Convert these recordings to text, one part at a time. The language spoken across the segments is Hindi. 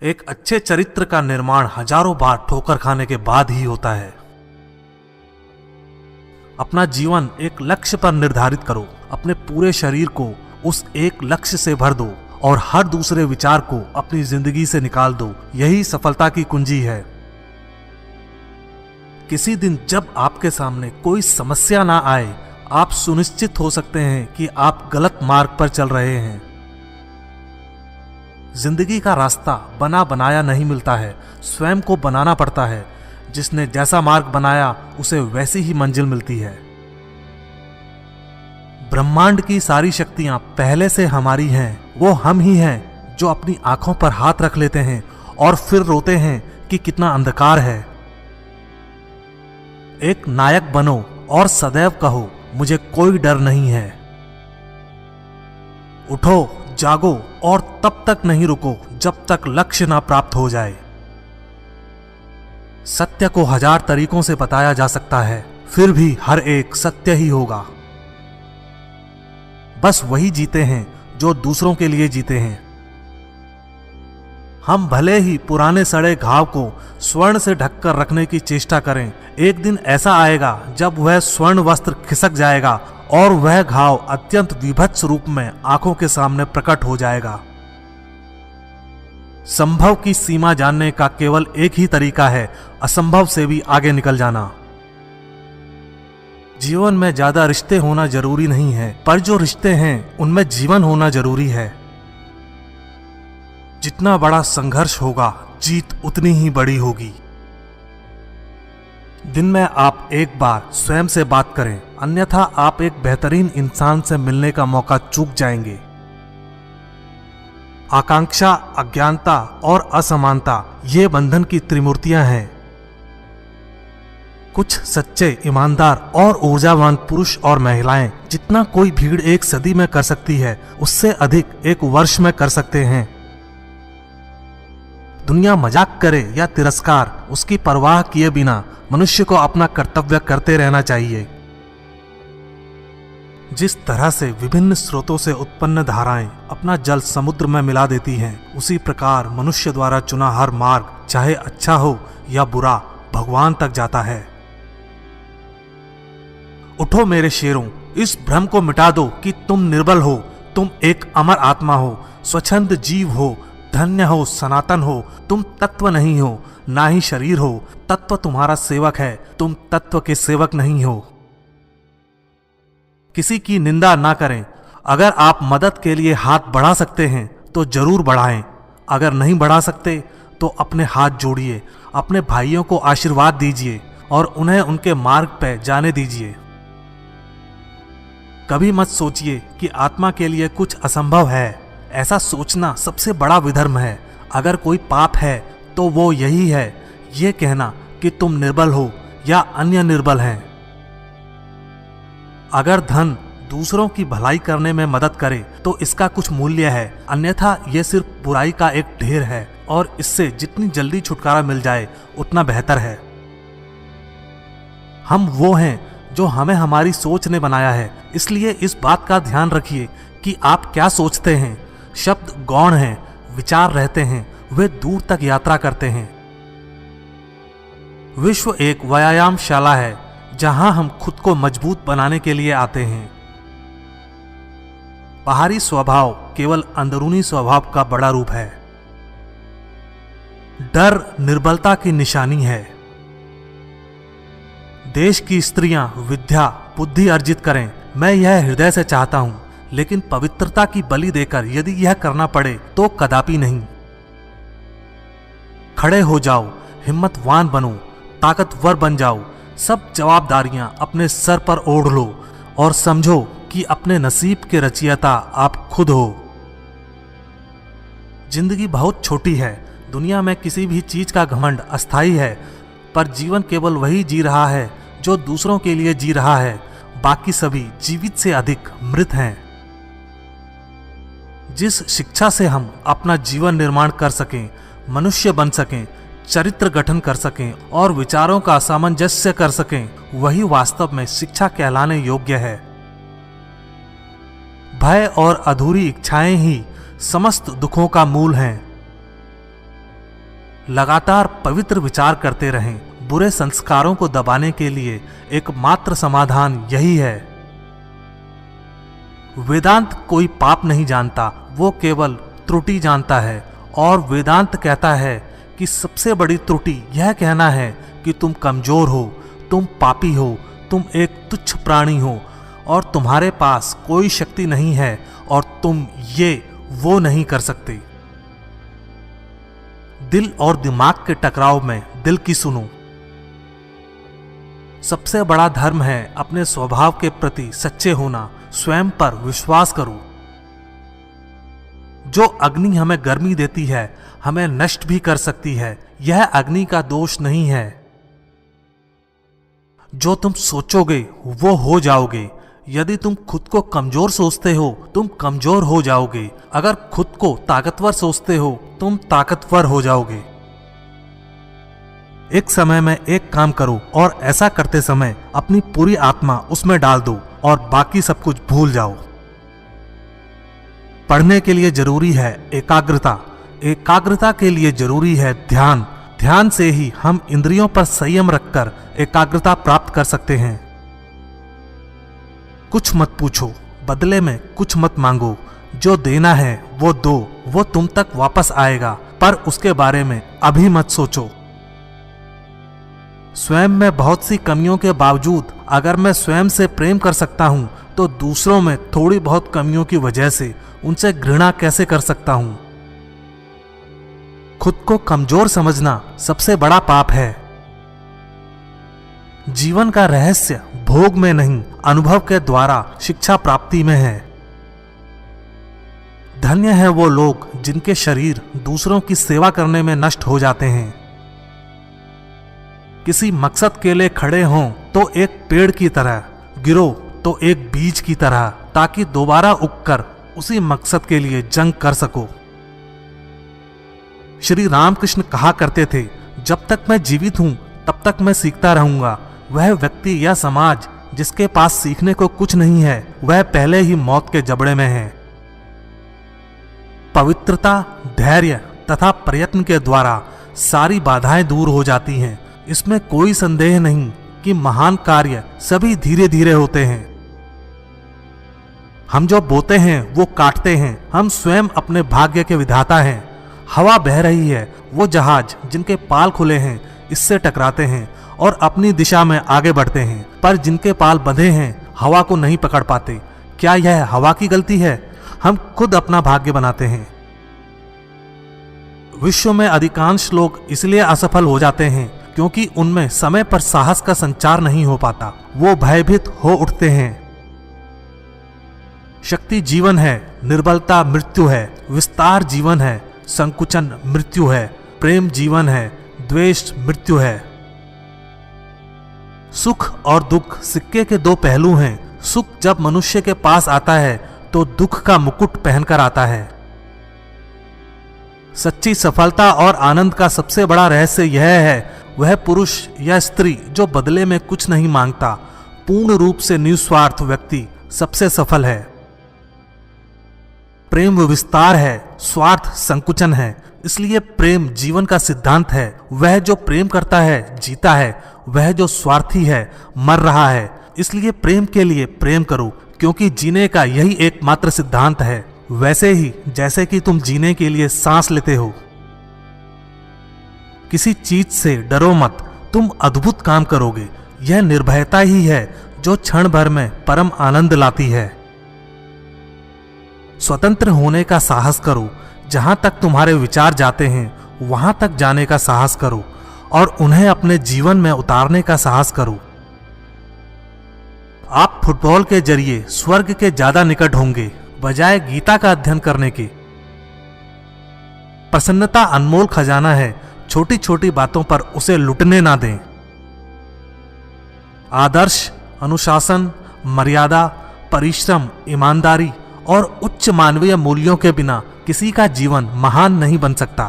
एक अच्छे चरित्र का निर्माण हजारों बार ठोकर खाने के बाद ही होता है। अपना जीवन एक लक्ष्य पर निर्धारित करो, अपने पूरे शरीर को उस एक लक्ष्य से भर दो और हर दूसरे विचार को अपनी जिंदगी से निकाल दो। यही सफलता की कुंजी है। किसी दिन जब आपके सामने कोई समस्या ना आए, आप सुनिश्चित हो सकते हैं कि आप गलत मार्ग पर चल रहे हैं। जिंदगी का रास्ता बना बनाया नहीं मिलता है, स्वयं को बनाना पड़ता है। जिसने जैसा मार्ग बनाया उसे वैसी ही मंजिल मिलती है। ब्रह्मांड की सारी शक्तियां पहले से हमारी हैं। वो हम ही हैं जो अपनी आंखों पर हाथ रख लेते हैं और फिर रोते हैं कि कितना अंधकार है। एक नायक बनो और सदैव कहो, मुझे कोई डर नहीं है। उठो, जागो और तब तक नहीं रुको जब तक लक्ष्य ना प्राप्त हो जाए। सत्य को हजार तरीकों से बताया जा सकता है, फिर भी हर एक सत्य ही होगा। बस वही जीते हैं जो दूसरों के लिए जीते हैं। हम भले ही पुराने सड़े घाव को स्वर्ण से ढककर रखने की चेष्टा करें, एक दिन ऐसा आएगा जब वह स्वर्ण वस्त्र खिसक जाएगा और वह घाव अत्यंत विभत्स रूप में आंखों के सामने प्रकट हो जाएगा। संभव की सीमा जानने का केवल एक ही तरीका है, असंभव से भी आगे निकल जाना। जीवन में ज्यादा रिश्ते होना जरूरी नहीं है, पर जो रिश्ते हैं उनमें जीवन होना जरूरी है। जितना बड़ा संघर्ष होगा, जीत उतनी ही बड़ी होगी। दिन में आप एक बार स्वयं से बात करें, अन्यथा आप एक बेहतरीन इंसान से मिलने का मौका चूक जाएंगे। आकांक्षा, अज्ञानता और असमानता ये बंधन की त्रिमूर्तियां हैं। कुछ सच्चे, ईमानदार और ऊर्जावान पुरुष और महिलाएं जितना कोई भीड़ एक सदी में कर सकती है, उससे अधिक एक वर्ष में कर सकते हैं। दुनिया मजाक करे या तिरस्कार, उसकी परवाह किए बिना मनुष्य को अपना कर्तव्य करते रहना चाहिए। जिस तरह से विभिन्न स्रोतों से उत्पन्न धाराएं अपना जल समुद्र में मिला देती हैं, उसी प्रकार मनुष्य द्वारा चुना हर मार्ग, चाहे अच्छा हो या बुरा, भगवान तक जाता है। उठो मेरे शेरों, इस भ्रम को मिटा दो कि तुम निर्बल हो। तुम एक अमर आत्मा हो, स्वच्छंद जीव हो, धन्य हो, सनातन हो। तुम तत्व नहीं हो, ना ही शरीर हो। तत्व तुम्हारा सेवक है, तुम तत्व के सेवक नहीं हो। किसी की निंदा ना करें। अगर आप मदद के लिए हाथ बढ़ा सकते हैं तो जरूर बढ़ाएं। अगर नहीं बढ़ा सकते तो अपने हाथ जोड़िए, अपने भाइयों को आशीर्वाद दीजिए और उन्हें उनके मार्ग पर जाने दीजिए। कभी मत सोचिए कि आत्मा के लिए कुछ असंभव है। ऐसा सोचना सबसे बड़ा विधर्म है। अगर कोई पाप है तो वो यही है, ये कहना कि तुम निर्बल हो या अन्य निर्बल हैं। अगर धन दूसरों की भलाई करने में मदद करे तो इसका कुछ मूल्य है, अन्यथा यह सिर्फ बुराई का एक ढेर है और इससे जितनी जल्दी छुटकारा मिल जाए उतना बेहतर है। हम वो हैं जो हमें हमारी सोच ने बनाया है, इसलिए इस बात का ध्यान रखिए कि आप क्या सोचते हैं। शब्द गौण हैं, विचार रहते हैं, वे दूर तक यात्रा करते हैं। विश्व एक व्यायामशाला है जहां हम खुद को मजबूत बनाने के लिए आते हैं। बाहरी स्वभाव केवल अंदरूनी स्वभाव का बड़ा रूप है। डर निर्बलता की निशानी है। देश की स्त्रियां विद्या बुद्धि अर्जित करें, मैं यह हृदय से चाहता हूं, लेकिन पवित्रता की बलि देकर यदि यह करना पड़े तो कदापि नहीं। खड़े हो जाओ, हिम्मतवान बनो, ताकतवर बन जाओ। सब जवाबदारियां अपने सर पर ओढ़ लो और समझो कि अपने नसीब के रचयिता आप खुद हो। जिंदगी बहुत छोटी है। दुनिया में किसी भी चीज का घमंड अस्थायी है, पर जीवन केवल वही जी रहा है जो दूसरों के लिए जी रहा है। बाकी सभी जीवित से अधिक मृत हैं। जिस शिक्षा से हम अपना जीवन निर्माण कर सकें, मनुष्य बन सकें, चरित्र गठन कर सकें और विचारों का सामंजस्य कर सकें, वही वास्तव में शिक्षा कहलाने योग्य है। भय और अधूरी इच्छाएं ही समस्त दुखों का मूल हैं। लगातार पवित्र विचार करते रहें। बुरे संस्कारों को दबाने के लिए एकमात्र समाधान यही है। वेदांत कोई पाप नहीं जानता, वो केवल त्रुटि जानता है। और वेदांत कहता है कि सबसे बड़ी त्रुटि यह कहना है कि तुम कमजोर हो, तुम पापी हो, तुम एक तुच्छ प्राणी हो और तुम्हारे पास कोई शक्ति नहीं है और तुम ये वो नहीं कर सकते। दिल और दिमाग के टकराव में दिल की सुनो। सबसे बड़ा धर्म है अपने स्वभाव के प्रति सच्चे होना। स्वयं पर विश्वास करो। जो अग्नि हमें गर्मी देती है, हमें नष्ट भी कर सकती है। यह अग्नि का दोष नहीं है। जो तुम सोचोगे वो हो जाओगे। यदि तुम खुद को कमजोर सोचते हो, तुम कमजोर हो जाओगे। अगर खुद को ताकतवर सोचते हो, तुम ताकतवर हो जाओगे। एक समय में एक काम करो और ऐसा करते समय अपनी पूरी आत्मा उसमें डाल दो और बाकी सब कुछ भूल जाओ। पढ़ने के लिए जरूरी है एकाग्रता, एकाग्रता के लिए जरूरी है ध्यान। ध्यान से ही हम इंद्रियों पर संयम रखकर एकाग्रता प्राप्त कर सकते हैं। कुछ मत पूछो, बदले में कुछ मत मांगो। जो देना है वो दो, वो तुम तक वापस आएगा, पर उसके बारे में अभी मत सोचो। स्वयं में बहुत सी कमियों के बावजूद अगर मैं स्वयं से प्रेम कर सकता हूं, तो दूसरों में थोड़ी बहुत कमियों की वजह से उनसे घृणा कैसे कर सकता हूं। खुद को कमजोर समझना सबसे बड़ा पाप है। जीवन का रहस्य भोग में नहीं, अनुभव के द्वारा शिक्षा प्राप्ति में है। धन्य है वो लोग जिनके शरीर दूसरों की सेवा करने में नष्ट हो जाते हैं। किसी मकसद के लिए खड़े हों तो एक पेड़ की तरह, गिरो तो एक बीज की तरह, ताकि दोबारा उगकर उसी मकसद के लिए जंग कर सको। श्री रामकृष्ण कहा करते थे, जब तक मैं जीवित हूं तब तक मैं सीखता रहूंगा। वह व्यक्ति या समाज जिसके पास सीखने को कुछ नहीं है, वह पहले ही मौत के जबड़े में है। पवित्रता, धैर्य तथा प्रयत्न के द्वारा सारी बाधाएं दूर हो जाती हैं। इसमें कोई संदेह नहीं कि महान कार्य सभी धीरे धीरे होते हैं। हम जो बोते हैं वो काटते हैं। हम स्वयं अपने भाग्य के विधाता हैं। हवा बह रही है, वो जहाज जिनके पाल खुले हैं इससे टकराते हैं और अपनी दिशा में आगे बढ़ते हैं, पर जिनके पाल बंधे हैं हवा को नहीं पकड़ पाते। क्या यह हवा की गलती है? हम खुद अपना भाग्य बनाते हैं। विश्व में अधिकांश लोग इसलिए असफल हो जाते हैं क्योंकि उनमें समय पर साहस का संचार नहीं हो पाता। वो भयभीत हो उठते हैं। शक्ति जीवन है, निर्बलता मृत्यु है। विस्तार जीवन है, संकुचन मृत्यु है। प्रेम जीवन है, द्वेष मृत्यु है। सुख और दुख सिक्के के दो पहलू हैं। सुख जब मनुष्य के पास आता है तो दुख का मुकुट पहनकर आता है। सच्ची सफलता और आनंद का सबसे बड़ा रहस्य यह है, वह पुरुष या स्त्री जो बदले में कुछ नहीं मांगता। पूर्ण रूप से निस्वार्थ व्यक्ति सबसे सफल है। प्रेम विस्तार है, स्वार्थ संकुचन है। इसलिए प्रेम जीवन का सिद्धांत है। वह जो प्रेम करता है जीता है, वह जो स्वार्थी है मर रहा है। इसलिए प्रेम के लिए प्रेम करो, क्योंकि जीने का यही एकमात्र सिद्धांत है। वैसे ही जैसे कि तुम जीने के लिए सांस लेते हो। किसी चीज से डरो मत, तुम अद्भुत काम करोगे। यह निर्भयता ही है जो क्षण भर में परम आनंद लाती है। स्वतंत्र होने का साहस करो। जहां तक तुम्हारे विचार जाते हैं वहां तक जाने का साहस करो और उन्हें अपने जीवन में उतारने का साहस करो। आप फुटबॉल के जरिए स्वर्ग के ज्यादा निकट होंगे बजाय गीता का अध्ययन करने के। प्रसन्नता अनमोल खजाना है, छोटी छोटी बातों पर उसे लुटने ना दें। आदर्श, अनुशासन, मर्यादा, परिश्रम, ईमानदारी और उच्च मानवीय मूल्यों के बिना किसी का जीवन महान नहीं बन सकता।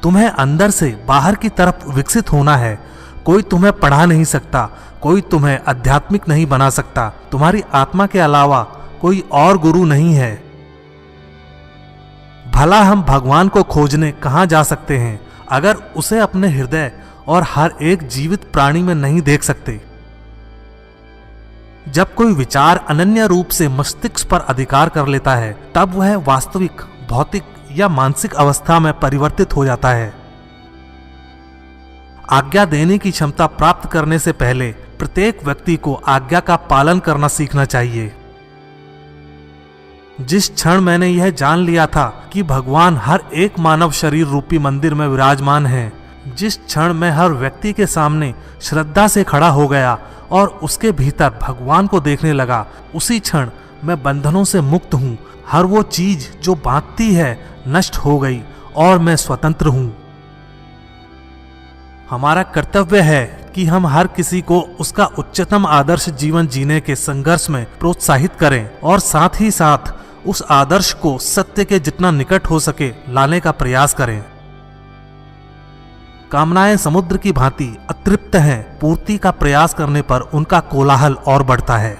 तुम्हें अंदर से बाहर की तरफ विकसित होना है। कोई तुम्हें पढ़ा नहीं सकता, कोई तुम्हें आध्यात्मिक नहीं बना सकता। तुम्हारी आत्मा के अलावा कोई और गुरु नहीं है। भला हम भगवान को खोजने कहाँ जा सकते हैं अगर उसे अपने हृदय और हर एक जीवित प्राणी में नहीं देख सकते। जब कोई विचार अनन्य रूप से मस्तिष्क पर अधिकार कर लेता है तब वह वास्तविक भौतिक या मानसिक अवस्था में परिवर्तित हो जाता है। आज्ञा देने की क्षमता प्राप्त करने से पहले प्रत्येक व्यक्ति को आज्ञा का पालन करना सीखना चाहिए। जिस क्षण मैंने यह जान लिया था कि भगवान हर एक मानव शरीर रूपी मंदिर में विराजमान है, जिस क्षण मैं हर व्यक्ति के सामने श्रद्धा से खड़ा हो गया और उसके भीतर भगवान को देखने लगा, उसी क्षण मैं बंधनों से मुक्त हूँ। हर वो चीज जो बांधती है नष्ट हो गई और मैं स्वतंत्र हूँ। हमारा कर्तव्य है कि हम हर किसी को उसका उच्चतम आदर्श जीवन जीने के संघर्ष में प्रोत्साहित करें और साथ ही साथ उस आदर्श को सत्य के जितना निकट हो सके लाने का प्रयास करें। कामनाएं समुद्र की भांति अतृप्त हैं, पूर्ति का प्रयास करने पर उनका कोलाहल और बढ़ता है।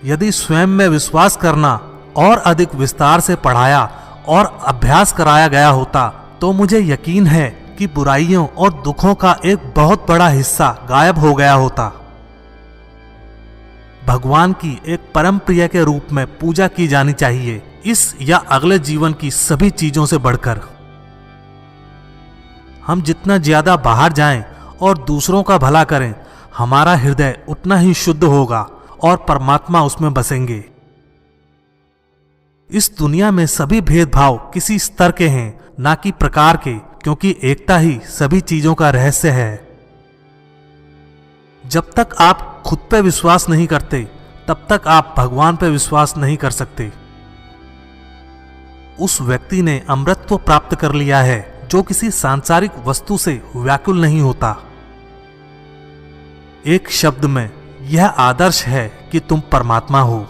यदि स्वयं में विश्वास करना और अधिक विस्तार से पढ़ाया और अभ्यास कराया गया होता तो मुझे यकीन है कि बुराइयों और दुखों का एक बहुत बड़ा हिस्सा गायब हो गया होता। भगवान की एक परम प्रिय के रूप में पूजा की जानी चाहिए, इस या अगले जीवन की सभी चीजों से बढ़कर। हम जितना ज्यादा बाहर जाएं और दूसरों का भला करें, हमारा हृदय उतना ही शुद्ध होगा और परमात्मा उसमें बसेंगे। इस दुनिया में सभी भेदभाव किसी स्तर के हैं, ना कि प्रकार के, क्योंकि एकता ही सभी चीजों का रहस्य है। जब तक आप खुद पे विश्वास नहीं करते तब तक आप भगवान पे विश्वास नहीं कर सकते। उस व्यक्ति ने अमृतत्व प्राप्त कर लिया है जो किसी सांसारिक वस्तु से व्याकुल नहीं होता। एक शब्द में यह आदर्श है कि तुम परमात्मा हो।